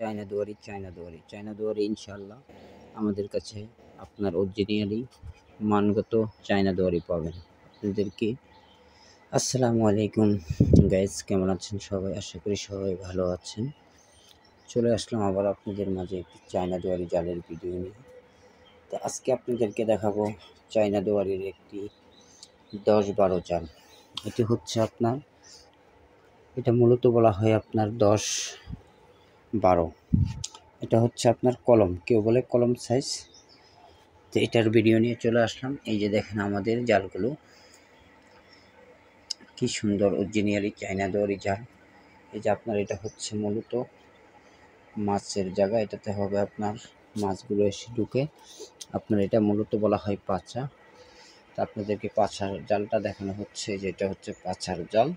China দুয়ারি ইনশাআল্লাহ আমাদের কাছে আপনার অরিজিনালি মানগত চায়না দুয়ারি পাবেন। আপনাদেরকে আসসালামু আলাইকুম গাইস, কেমন আছেন সবাই? আশা করি সবাই ভালো আছেন। চলে আসলাম আবার আপনাদের মাঝে একটি চায়না দুয়ারি জালের ভিডিও নিয়ে। তো আজকে আপনাদেরকে দেখাবো চায়না দুয়ারির একটি 10-12 জাল। এটি হচ্ছে আপনার, এটা মূলত বলা হয় আপনার 10-12। এটা হচ্ছে আপনার কলম, কেউ বলে কলম সাইজ। তো এটার ভিডিও নিয়ে চলে আসলাম। এই যে দেখেন আমাদের জালগুলো কি সুন্দর অরিজিনালি চায়না দুয়ারি জাল। এই যে আপনার এটা হচ্ছে মূলত মাছের জায়গা, এটাতে হবে আপনার মাছগুলো এসে ঢুকে। আপনার এটা মূলত বলা হয় পাছা। তো আপনাদেরকে পাছার জালটা দেখানো হচ্ছে, যে এটা হচ্ছে পাছার জাল।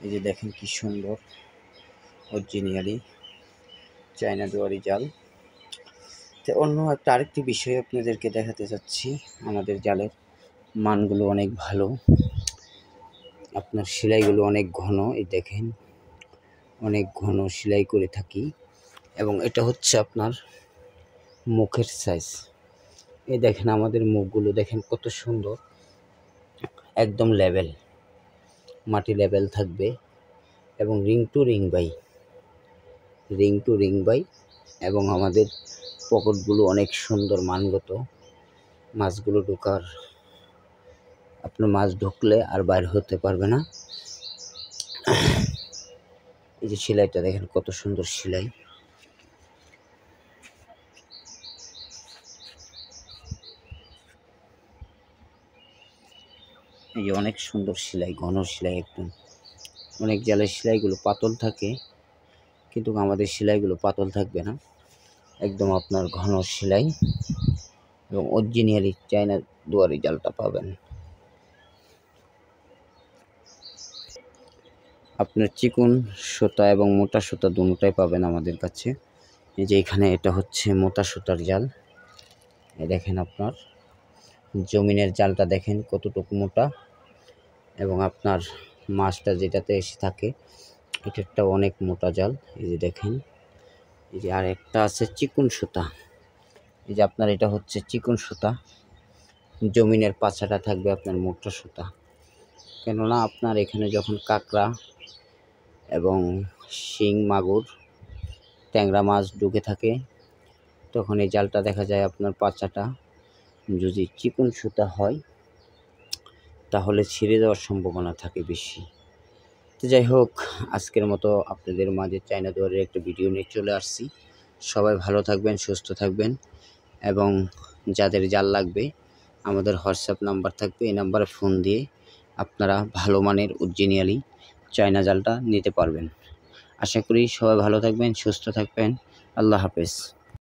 এই যে দেখেন কি সুন্দর অরিজিনালি চায়না দুয়ারি জাল। তো অন্য একটা আরেকটি বিষয় আপনাদেরকে দেখাতে চাচ্ছি, আমাদের জালের মানগুলো অনেক ভালো, আপনার সেলাইগুলো অনেক ঘন। এই দেখেন অনেক ঘন সেলাই করে থাকি। এবং এটা হচ্ছে আপনার মুখের সাইজ। এই দেখেন আমাদের মুখগুলো দেখেন কত সুন্দর, একদম লেভেল, মাটি লেভেল থাকবে। এবং রিং টু রিং বাই এবং আমাদের পকেটগুলো অনেক সুন্দর মানগত। মাছগুলো ঢোকার, আপনার মাছ ঢুকলে আর বাইরে হতে পারবে না। এই যে সেলাইটা দেখেন কত সুন্দর সেলাই। এই যে অনেক সুন্দর সেলাই, ঘন সেলাই একদম। অনেক জালের সেলাইগুলো পাতল থাকে, কিন্তু আমাদের সেলাইগুলো পাতল থাকবে না, একদম আপনার ঘন সেলাই। এবং অরিজিনালি চায়না দুয়ারি জালটা পাবেন। আপনার চিকন সুতা এবং মোটা সুতা দুটোটাই পাবেন আমাদের কাছে। এই যে এখানে এটা হচ্ছে মোটা সুতার জাল। দেখেন আপনার জমিনের জালটা দেখেন কতটুকু মোটা, এবং আপনার মাছটা যেটাতে এসে থাকে এটা অনেক মোটা জাল। এই যে দেখেন, এই যে আর একটা আছে চিকন সুতা। এই যে আপনার এটা হচ্ছে চিকন সুতা, জমিনের পাছাটা থাকবে আপনার মোটা সুতা। কেননা আপনার এখানে যখন কাঁকড়া এবং শিং, মাগুর, ট্যাংরা মাছ ঢুকে থাকে, তখন এই জালটা দেখা যায় আপনার পাছাটা যদি চিকন সুতা হয় তাহলে ছিঁড়ে যাওয়ার সম্ভাবনা থাকে বেশি। তো যাই হোক, আজকের মতো আপনাদের মাঝে চায়না দুয়ারের একটা ভিডিও নিয়ে চলে আসছি। সবাই ভালো থাকবেন, সুস্থ থাকবেন, এবং যাদের জাল লাগবে আমাদের হোয়াটসঅ্যাপ নাম্বার থাকবে, এই নাম্বারে ফোন দিয়ে আপনারা ভালো মানের অরিজিনালি চায়না জালটা নিতে পারবেন। আশা করি সবাই ভালো থাকবেন, সুস্থ থাকবেন। আল্লাহ হাফেজ।